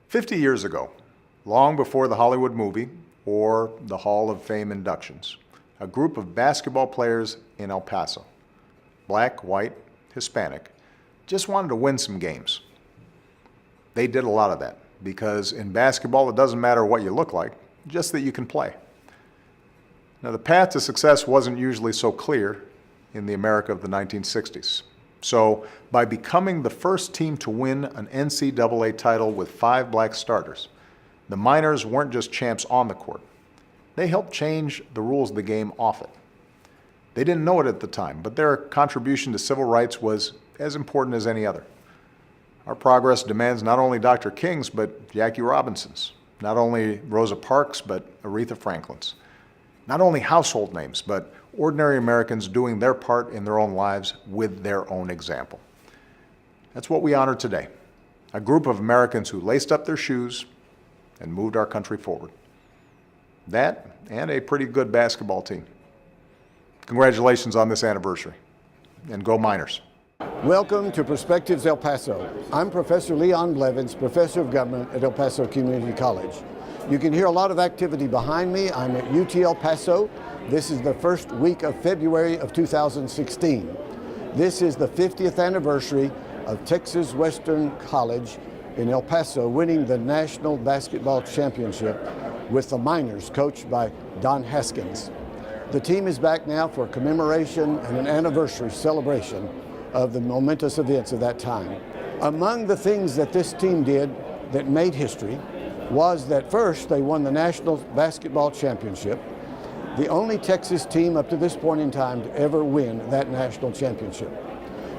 50 years ago, long before the Hollywood movie or the Hall of Fame inductions, a group of basketball players in El Paso, black, white, Hispanic, just wanted to win some games. They did a lot of that because in basketball it doesn't matter what you look like, just that you can play. Now the path to success wasn't usually so clear in the America of the 1960s. So by becoming the first team to win an NCAA title with 5 black starters, the Miners weren't just champs on the court. They helped change the rules of the game off it. They didn't know it at the time, but their contribution to civil rights was as important as any other. Our progress demands not only Dr. King's, but Jackie Robinson's, not only Rosa Parks, but Aretha Franklin's, not only household names, but ordinary Americans doing their part in their own lives with their own example. That's what we honor today, a group of Americans who laced up their shoes and moved our country forward. That and a pretty good basketball team. Congratulations on this anniversary, and go Miners. Welcome to Perspectives El Paso. I'm Professor Leon Blevins, Professor of Government at El Paso Community College. You can hear a lot of activity behind me. I'm at UT El Paso. This is the first week of February of 2016. This is the 50th anniversary of Texas Western College in El Paso winning the National Basketball Championship with the Miners coached by Don Haskins. The team is back now for a commemoration and an anniversary celebration of the momentous events of that time. Among the things that this team did that made history was that first they won the National Basketball Championship, the only Texas team up to this point in time to ever win that national championship.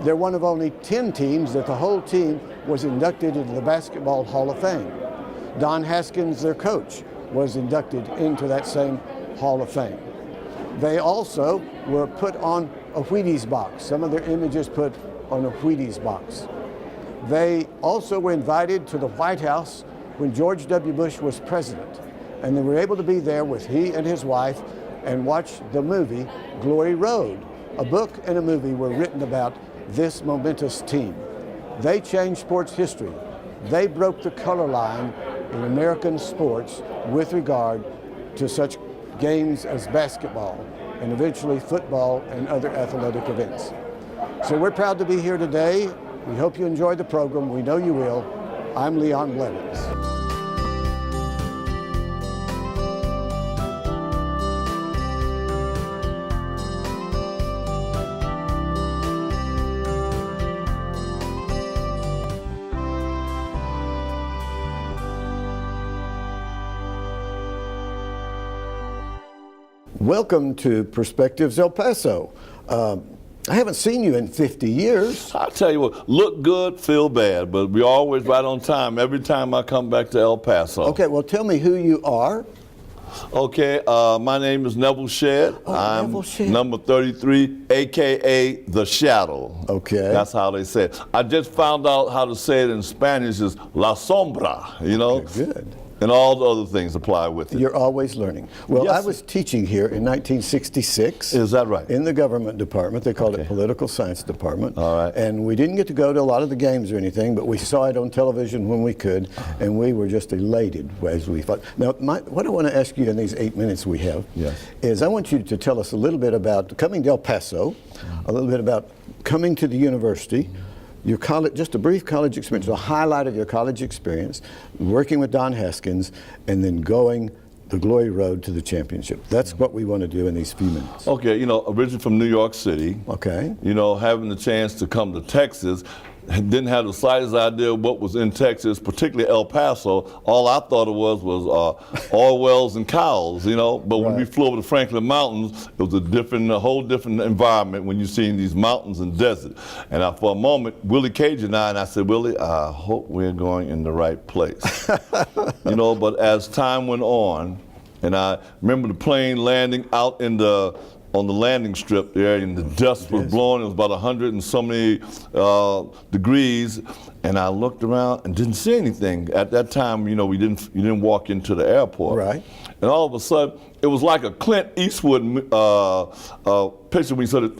They're one of only 10 teams that the whole team was inducted into the Basketball Hall of Fame. Don Haskins, their coach, was inducted into that same Hall of Fame. They also were put on a Wheaties box. Some of their images put on a Wheaties box. They also were invited to the White House when George W. Bush was president. And they were able to be there with he and his wife and watch the movie Glory Road. A book and a movie were written about this momentous team. They changed sports history. They broke the color line in American sports with regard to such games as basketball and eventually football and other athletic events. So we're proud to be here today. We hope you enjoyed the program. We know you will. I'm Leon Blevins. Welcome to Perspectives El Paso. I haven't seen you in 50 years. I'll tell you what, look good, feel bad, but we're always right on time every time I come back to El Paso. Okay, well tell me who you are. Okay, my name is Nevil Shed. I'm Nevil Shed. number 33, AKA The Shadow. Okay. That's how they say it. I just found out how to say it in Spanish is La Sombra, you know? Okay, good. And all the other things apply with it. You're always learning. Well, Yes. I was teaching here in 1966. Is that right? In the government department. They called it Okay. Political Science Department. All right. And we didn't get to go to a lot of the games or anything, but we saw it on television when we could, and we were just elated as we thought. Now, what I want to ask you in these 8 minutes we have Yes. is I want you to tell us a little bit about coming to El Paso, a little bit about coming to the university, your college, just a brief college experience, a highlight of your college experience, working with Don Haskins, and then going the glory road to the championship. That's what we want to do in these few minutes. Okay, you know, originally from New York City. Okay. You know, having the chance to come to Texas, didn't have the slightest idea what was in Texas, particularly El Paso. All I thought it was oil wells and cows, you know. But when we flew over the Franklin Mountains, it was a whole different environment when you're seeing these mountains and desert. And for a moment, Willie Cage and I said, Willie, I hope we're going in the right place. You know, but as time went on, and I remember the plane landing out in on the landing strip there, and the dust was blowing. It was about 100 and so many degrees, And I looked around and didn't see anything. At that time, you know, you didn't walk into the airport. Right. And all of a sudden, it was like a Clint Eastwood picture when you said it,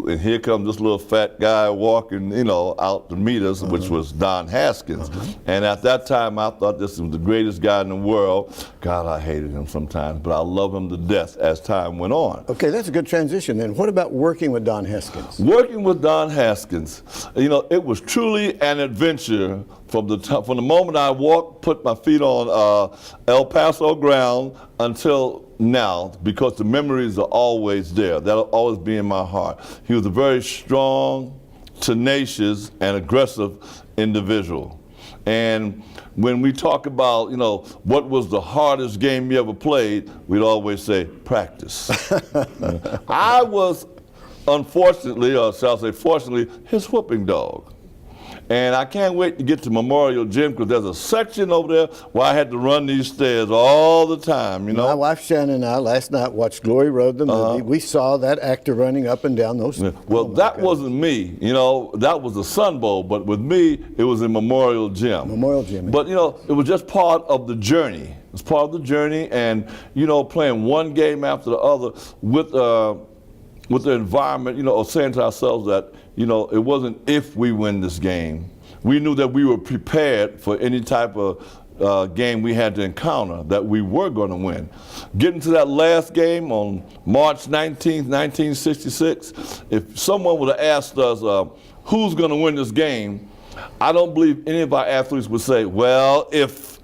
and here comes this little fat guy walking, you know, out to meet us, which was Don Haskins. And at that time, I thought this was the greatest guy in the world. God, I hated him sometimes, but I love him to death as time went on. Okay, that's a good transition then. What about working with Don Haskins? Working with Don Haskins, you know, it was truly an adventure from the moment I put my feet on El Paso ground until now, because the memories are always there. That'll always be in my heart. He was a very strong, tenacious, and aggressive individual. And when we talk about, you know, what was the hardest game you ever played, we'd always say practice. I was, unfortunately, or shall I say fortunately, his whooping dog. And I can't wait to get to Memorial Gym because there's a section over there where I had to run these stairs all the time, you know. My wife Shannon and I last night watched Glory Road, the movie. We saw that actor running up and down those. Well, that wasn't me, you know. That was the Sun Bowl, but with me, it was in Memorial Gym. Memorial Gym. But, you know, it was just part of the journey. It's part of the journey, and, you know, playing one game after the other with the environment, you know, of saying to ourselves that, you know, it wasn't if we win this game. We knew that we were prepared for any type of game we had to encounter, that we were going to win. Getting to that last game on March 19th, 1966, if someone would have asked us who's going to win this game, I don't believe any of our athletes would say, well, if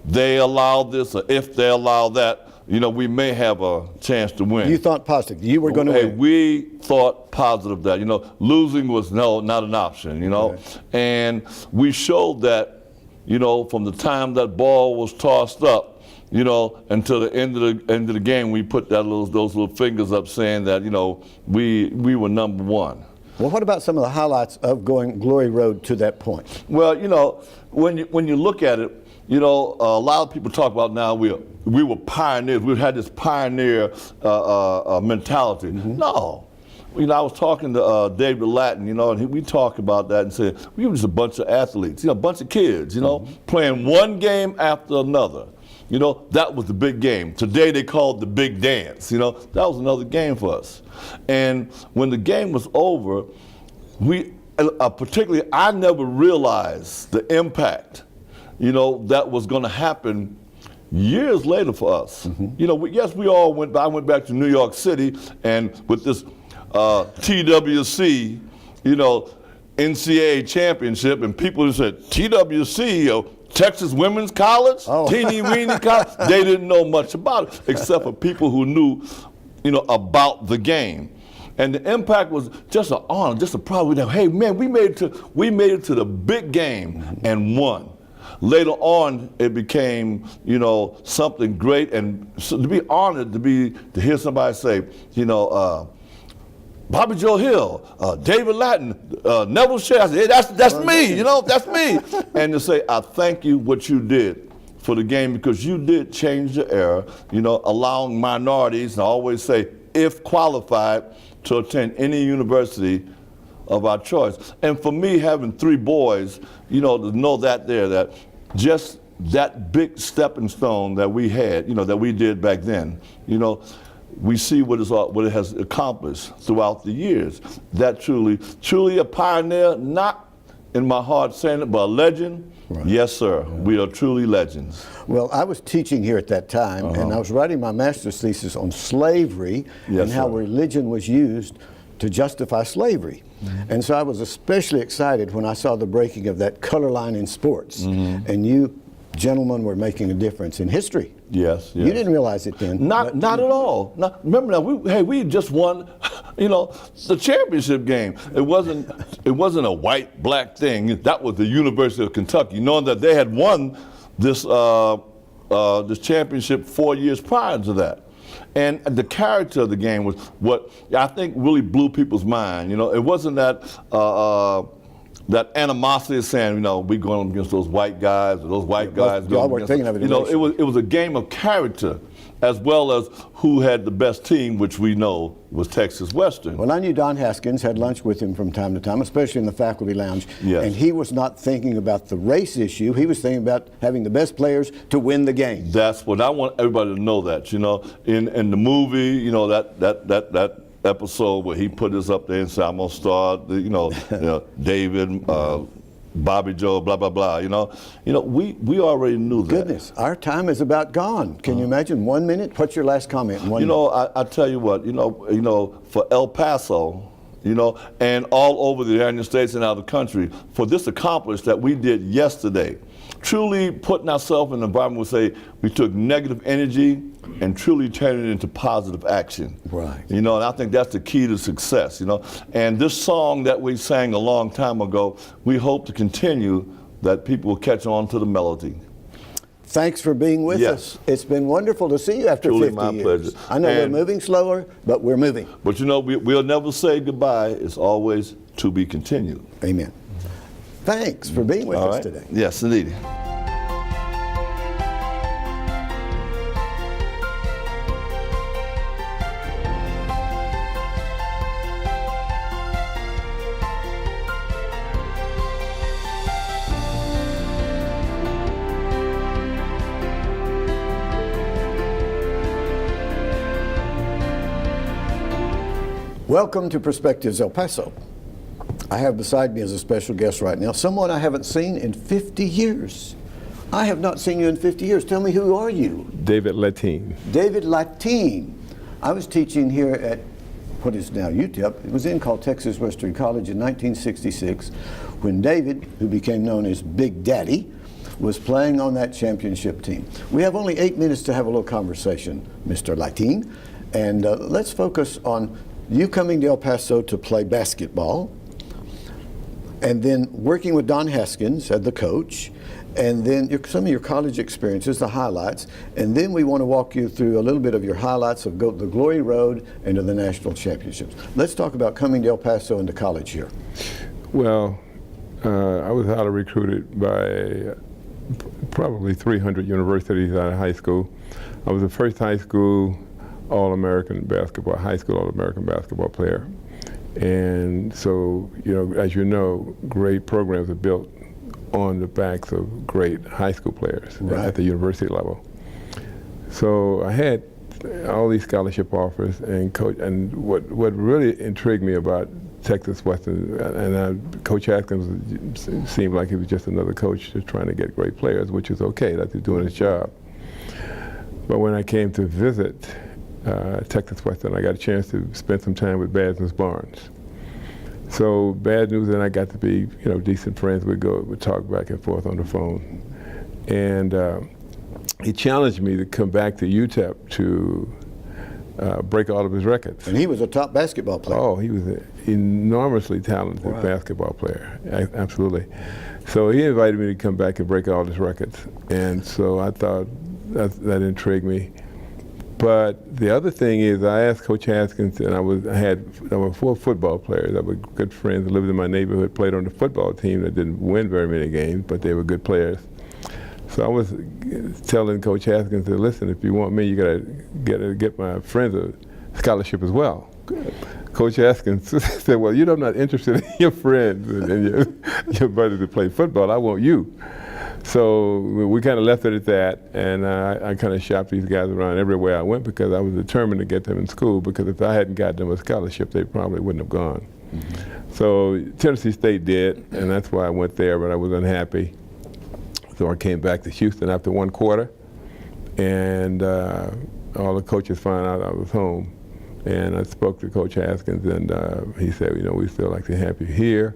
they allow this or if they allow that, you know, we may have a chance to win. You thought positive. You were going to win. We thought positive that, you know, losing was not an option, you know. Right. And we showed that, you know, from the time that ball was tossed up, you know, until the end of the game, we put those little fingers up saying that, you know, we were number one. Well, what about some of the highlights of going Glory Road to that point? Well, you know, when you look at it, you know, a lot of people talk about now we were pioneers. We had this pioneer mentality. No. You know, I was talking to David Lattin, you know, and we talked about that and said, we were just a bunch of athletes, you know, a bunch of kids, you know, playing one game after another. You know, that was the big game. Today they call it the big dance, you know. That was another game for us. And when the game was over, particularly, I never realized the impact, you know, that was going to happen years later for us. You know, we all went. I went back to New York City, and with this TWC, you know, NCAA Championship, and people who said TWC, Texas Women's College, teeny weeny college, they didn't know much about it except for people who knew, you know, about the game. And the impact was just an honor, just a pride. Hey, man, we made it to the big game and won. Later on, it became, you know, something great, and so to be honored to hear somebody say, you know, Bobby Joe Hill, David Lattin, Nevil Shed. I said, hey, that's me, you know, that's me. And to say, I thank you what you did for the game, because you did change the era, you know, allowing minorities, and I always say, if qualified, to attend any university of our choice. And for me, having 3 boys, you know, to know that just that big stepping stone that we had, you know, that we did back then, you know, we see what it has accomplished throughout the years. That truly a pioneer, not in my heart saying it, but a legend. Right. Yes, sir. Yeah. We are truly legends. Well, I was teaching here at that time, and I was writing my master's thesis on slavery and how religion was used to justify slavery. And so I was especially excited when I saw the breaking of that color line in sports. And you gentlemen were making a difference in history. Yes. You didn't realize it then. Not at all. Remember now, we just won, you know, the championship game. It wasn't a white-black thing. That was the University of Kentucky, knowing that they had won this championship 4 years prior to that. And the character of the game was what I think really blew people's mind. You know, it wasn't that that animosity is saying, we going against those white guys, or those white guys. Y'all going weren't against thinking of it it was a game of character, as well as who had the best team, which we know was Texas Western. Well, I knew Don Haskins, had lunch with him from time to time, especially in the faculty lounge. Yes. And he was not thinking about the race issue. He was thinking about having the best players to win the game. That's what I want everybody to know. That in the movie, that episode where he put us up there and said, "I'm gonna start," David, Bobby Joe, blah blah blah. We already knew that. Goodness, our time is about gone. Can you imagine 1 minute? What's your last comment in 1 minute? I tell you what, for El Paso, and all over the United States and out of the country, for this accomplishment that we did yesterday, truly putting ourselves in an environment where we took negative energy and truly turned it into positive action. Right. And I think that's the key to success, And this song that we sang a long time ago, we hope to continue that people will catch on to the melody. Thanks for being with us. It's been wonderful to see you after Truly 50 my years. pleasure. I know we're moving slower, but we're moving. But we'll never say goodbye. It's always to be continued. Amen. Thanks for being with us today. Yes, indeed. Welcome to Perspectives El Paso. I have beside me as a special guest right now someone I haven't seen in 50 years. I have not seen you in 50 years. Tell me, who are you? David Lattin. David Lattin. I was teaching here at what is now UTEP. It was then called Texas Western College in 1966 when David, who became known as Big Daddy, was playing on that championship team. We have only 8 minutes to have a little conversation, Mr. Lattin, and let's focus on you coming to El Paso to play basketball, and then working with Don Haskins as the coach, and then some of your college experiences, the highlights, and then we want to walk you through a little bit of your highlights of the Glory Road and to the national championships. Let's talk about coming to El Paso and to college here. Well, I was highly recruited by probably 300 universities out of high school. I was the first high school All-American basketball, high school All-American basketball player. And so, as you know, great programs are built on the backs of great high school players at the university level. So I had all these scholarship offers, and what really intrigued me about Texas Western, and Coach Haskins seemed like he was just another coach just trying to get great players, which is okay, that's doing his job. But when I came to visit Texas Western, I got a chance to spend some time with Bad News Barnes. So Bad News and I got to be, decent friends. We'd talk back and forth on the phone. And he challenged me to come back to UTEP to break all of his records. And he was a top basketball player. Oh, he was an enormously talented basketball player, absolutely. So he invited me to come back and break all his records. And so I thought that intrigued me. But the other thing is, I asked Coach Haskins, and I were 4 football players that were good friends that lived in my neighborhood, played on the football team that didn't win very many games, but they were good players. So I was telling Coach Haskins, listen, if you want me, you gotta get my friends a scholarship as well. Good. Coach Haskins said, well, I'm not interested in your friends and your buddies to play football. I want you. So we kind of left it at that, and I kind of shopped these guys around everywhere I went because I was determined to get them in school, because if I hadn't got them a scholarship, they probably wouldn't have gone. Mm-hmm. So Tennessee State did, and that's why I went there, but I was unhappy. So I came back to Houston after 1 quarter, and all the coaches found out I was home. And I spoke to Coach Haskins, and he said, we still like to have you here.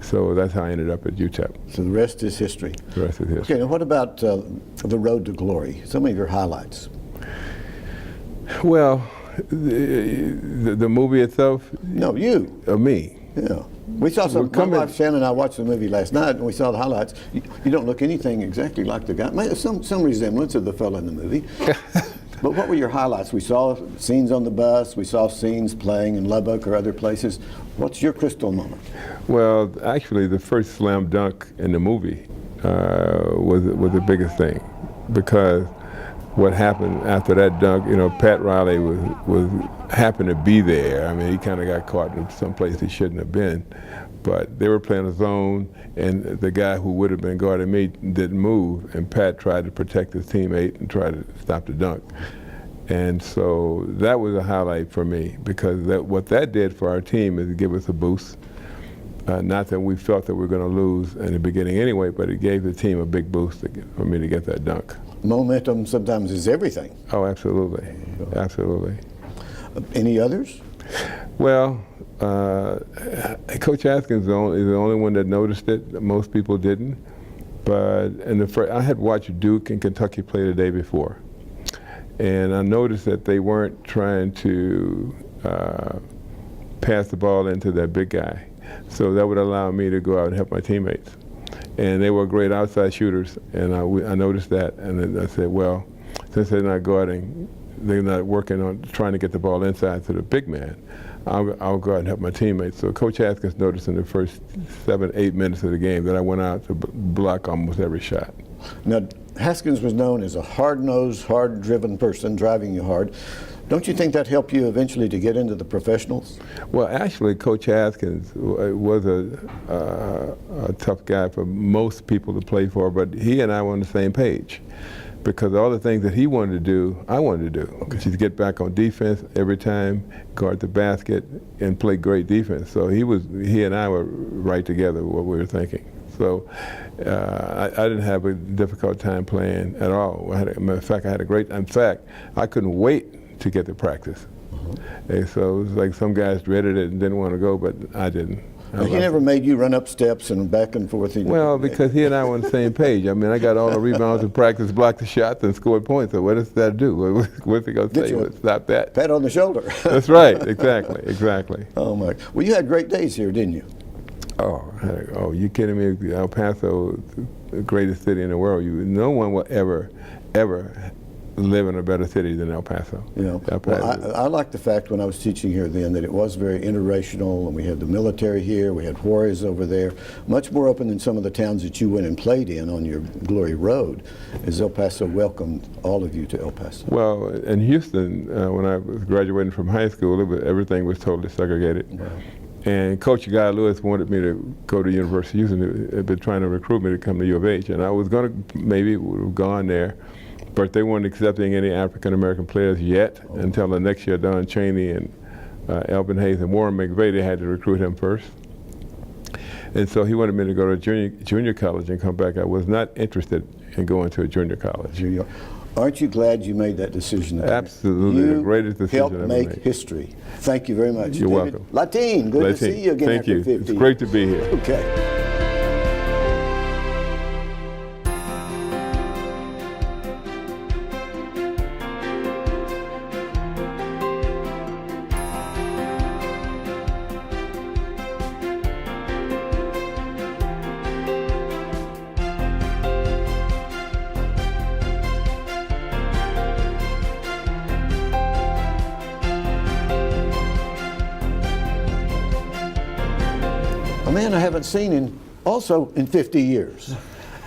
So that's how I ended up at UTEP. So the rest is history. The rest is history. Okay, now what about the road to glory? Some of your highlights. Well, the movie itself? No, you. Me. Yeah. We saw my wife Shannon and I watched the movie last night, and we saw the highlights. You don't look anything exactly like the guy. Some resemblance of the fellow in the movie. But what were your highlights? We saw scenes on the bus. We saw scenes playing in Lubbock or other places. What's your crystal moment? Well, actually, the first slam dunk in the movie was the biggest thing, because what happened after that dunk, you know, Pat Riley was happened to be there. I mean, he kind of got caught in some place he shouldn't have been, but they were playing a zone, and the guy who would have been guarding me didn't move, and Pat tried to protect his teammate and tried to stop the dunk. And so that was a highlight for me, because what that did for our team is give us a boost. Not that we felt that we were going to lose in the beginning anyway, but it gave the team a big boost for me to get that dunk. Momentum sometimes is everything. Oh, absolutely, absolutely. Any others? Well, Coach Haskins is the only one that noticed it. Most people didn't. But I had watched Duke and Kentucky play the day before, and I noticed that they weren't trying to pass the ball into that big guy. So that would allow me to go out and help my teammates. And they were great outside shooters, and I noticed that, and then I said, well, since they're not guarding, they're not working on trying to get the ball inside to the big man, I'll go out and help my teammates. So Coach Haskins noticed in the first 7-8 minutes of the game that I went out to block almost every shot. Now, Haskins was known as a hard-nosed, hard-driven person, driving you hard. Don't you think that helped you eventually to get into the professionals? Well, actually, Coach Haskins was a tough guy for most people to play for, but he and I were on the same page, because all the things that he wanted to do, I wanted to do, which is get back on defense every time, guard the basket, and play great defense. So he and I were right together with what we were thinking. So I didn't have a difficult time playing at all. In fact, I couldn't wait to get to practice. And so it was like some guys dreaded it and didn't want to go, but I didn't. He never made you run up steps and back and forth? Well, because he and I were on the same page. I mean, I got all the rebounds in practice, blocked the shots, and scored points. So what does that do? What's he going to say? Stop that. Pat on the shoulder. That's right. Exactly. Exactly. Oh, my. Well, you had great days here, didn't you? Oh, you kidding me? El Paso, the greatest city in the world. No one will ever live in a better city than El Paso. Yeah. Well, I like the fact when I was teaching here then that it was very interracial, and we had the military here, we had Juarez over there, much more open than some of the towns that you went and played in on your Glory Road, as El Paso welcomed all of you to El Paso. Well, in Houston, when I was graduating from high school, everything was totally segregated. Wow. And Coach Guy Lewis wanted me to go to University of Houston. He had been trying to recruit me to come to U of H, and I was going to maybe would have gone there, but they weren't accepting any African-American players yet until the next year. Don Chaney and Elvin Hayes and Warren McVeigh, they had to recruit him first. And so he wanted me to go to junior college and come back. I was not interested in going to a junior college. Aren't you glad you made that decision? Absolutely, the greatest decision helped make history. Thank you very much. You're welcome. Lattin, good to see you again. Thank you. 50. It's great to be here. Okay. A man I haven't seen in 50 years.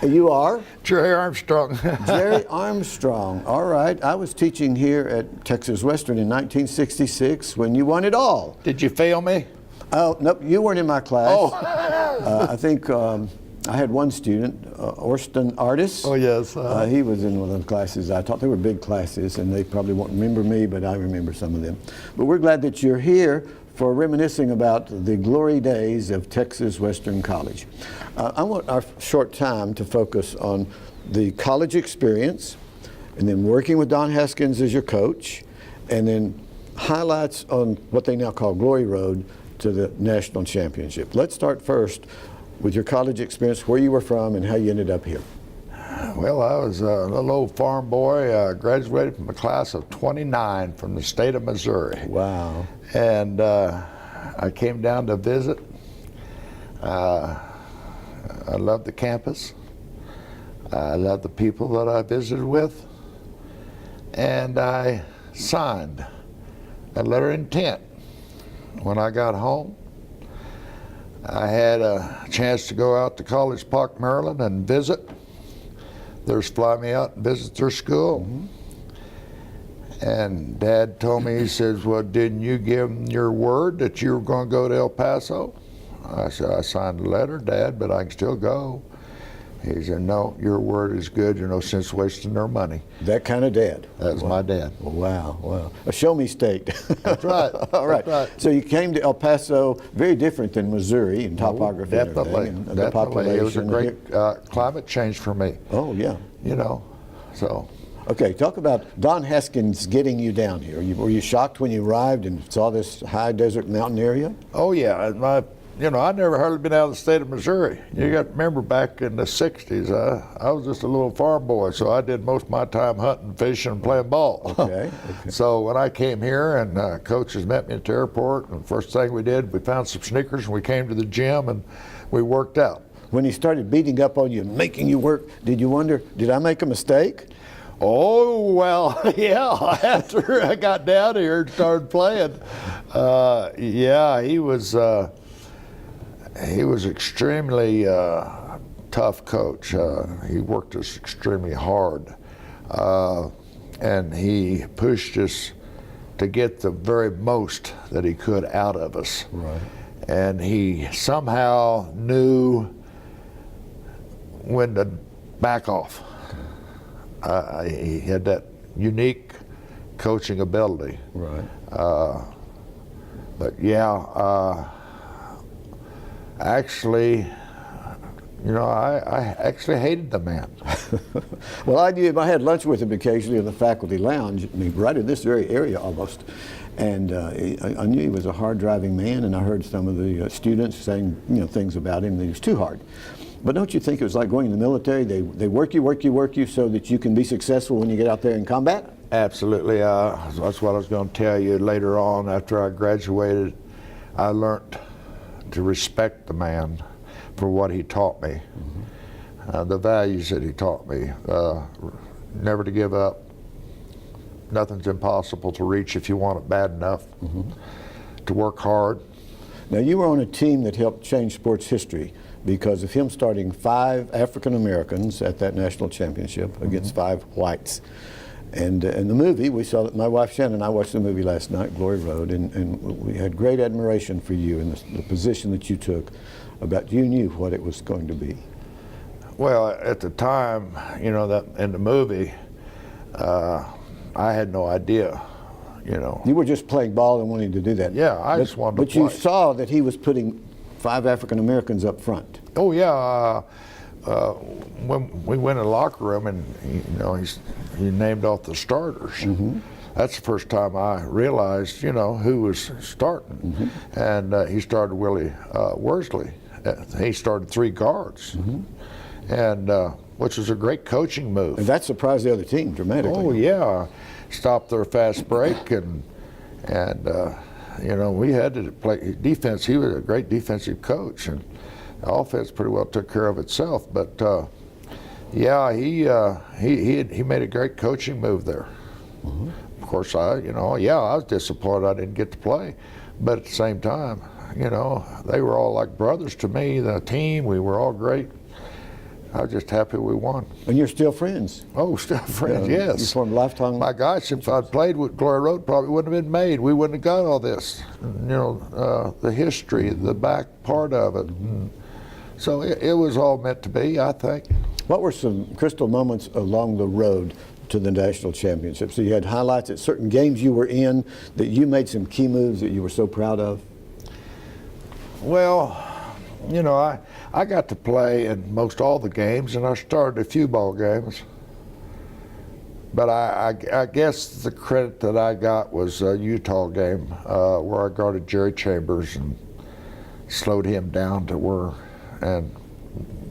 You are? Jerry Armstrong. Jerry Armstrong. All right. I was teaching here at Texas Western in 1966 when you won it all. Did you fail me? Oh, nope, you weren't in my class. Oh. I think I had one student, Orson Artis. Oh, yes. He was in one of the classes I taught. They were big classes, and they probably won't remember me, but I remember some of them. But we're glad that you're here for reminiscing about the glory days of Texas Western College. I want our short time to focus on the college experience, and then working with Don Haskins as your coach, and then highlights on what they now call Glory Road to the national championship. Let's start first with your college experience, where you were from and how you ended up here. Well, I was a little old farm boy, graduated from a class of 29 from the state of Missouri. Wow. And I came down to visit. I loved the campus. I loved the people that I visited with. And I signed a letter of intent when I got home I had a chance to go out to College Park, Maryland and visit. There's fly me out and visit their school. And Dad told me, he says, well, didn't you give them your word that you were going to go to El Paso? I said, I signed a letter, Dad, but I can still go. He said, no, your word is good. There's no sense wasting their money. That kind of dad. That was my dad. Wow, wow. A show me state. That's right. All right. That's right. So you came to El Paso, very different than Missouri in topography and Definitely. everything. And Definitely. It was a population. great climate change for me, Oh, yeah. you know, so. Okay, talk about Don Haskins getting you down here. Were you shocked when you arrived and saw this high desert mountain area? Oh, yeah. I never hardly been out of the state of Missouri. You got to remember back in the 60s, I was just a little farm boy, so I did most of my time hunting, fishing, and playing ball. Okay. So when I came here and coaches met me at the airport, and the first thing we did, we found some sneakers and we came to the gym and we worked out. When he started beating up on you and making you work, did you wonder, did I make a mistake? Oh, well, yeah, after I got down here and started playing, yeah, he was extremely tough coach. He worked us extremely hard, and he pushed us to get the very most that he could out of us. Right. And he somehow knew when to back off. He had that unique coaching ability. Right. But yeah, actually, I actually hated the man. Well, I had lunch with him occasionally in the faculty lounge, I mean, right in this very area almost. And I knew he was a hard-driving man, and I heard some of the students saying, things about him that he was too hard. But don't you think it was like going in the military? They work you so that you can be successful when you get out there in combat? Absolutely. That's what I was going to tell you later on. After I graduated, I learned to respect the man for what he taught me, the values that he taught me, never to give up. Nothing's impossible to reach if you want it bad enough, to work hard. Now, you were on a team that helped change sports history because of him starting 5 African Americans at that national championship against 5 whites. And in the movie, we saw that my wife Shannon and I watched the movie last night, Glory Road, and we had great admiration for you and the position that you took. About you knew what it was going to be. Well, at the time, that in the movie, I had no idea. You were just playing ball and wanting to do that. Yeah, I just wanted to play. But you saw that he was putting 5 African Americans up front. Oh yeah. When we went in the locker room and he named off the starters. That's the first time I realized who was starting. And he started Willie Worsley. He started 3 guards, and which was a great coaching move. And that surprised the other team dramatically. Oh yeah, stopped their fast break and we had to play defense. He was a great defensive coach, and the offense pretty well took care of itself. But yeah, he made a great coaching move there. Of course, I was disappointed I didn't get to play, but at the same time, they were all like brothers to me. The team, we were all great. I was just happy we won. And you're still friends? Oh, still friends, yes. You formed lifelong... My gosh, if I'd played with Glory Road, probably wouldn't have been made. We wouldn't have got all this, the history, the back part of it. And so it was all meant to be, I think. What were some crystal moments along the road to the national championship? So you had highlights at certain games you were in that you made some key moves that you were so proud of? Well, I got to play in most all the games, and I started a few ball games. But I guess the credit that I got was a Utah game where I guarded Jerry Chambers and slowed him down to where, and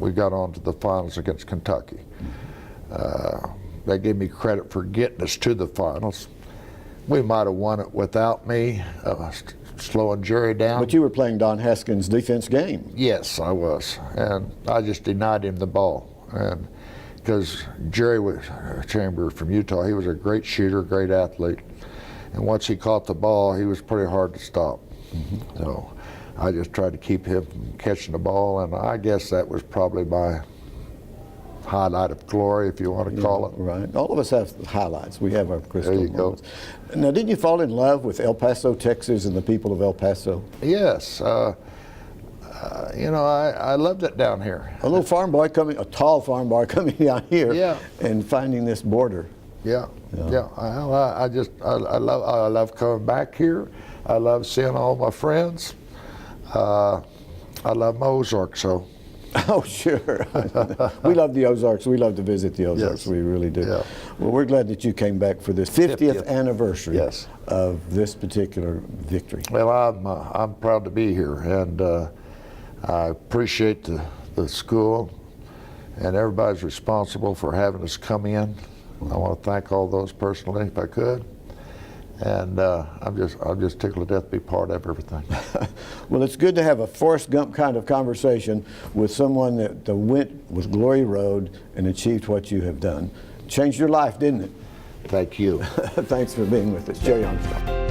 we got on to the finals against Kentucky. They gave me credit for getting us to the finals. We might have won it without me slowing Jerry down. But you were playing Don Haskins' defense game. Yes, I was, and I just denied him the ball. And because Jerry Chambers from Utah, he was a great shooter, great athlete, and once he caught the ball, he was pretty hard to stop. So I just tried to keep him from catching the ball, and I guess that was probably my highlight of glory, if you want to call it. Right. All of us have highlights. We have our crystal There you go. moments. Now, didn't you fall in love with El Paso, Texas, and the people of El Paso? Yes. You know, I loved it down here. A little farm boy coming, a tall farm boy coming down here, Yeah. and finding this border. Yeah, yeah. I love coming back here. I love seeing all my friends. I love my Ozarks, so. Oh, sure. We love the Ozarks. We love to visit the Ozarks. Yes. We really do. Yeah. Well, we're glad that you came back for this 50th anniversary Yes. of this particular victory. Well, I'm proud to be here, and I appreciate the school and everybody's responsible for having us come in. I want to thank all those personally, if I could. And I'm just tickled to death to be part of everything. Well, it's good to have a Forrest Gump kind of conversation with someone that went with Glory Road and achieved what you have done. Changed your life, didn't it? Thank you. Thanks for being with us. Jerry Armstrong.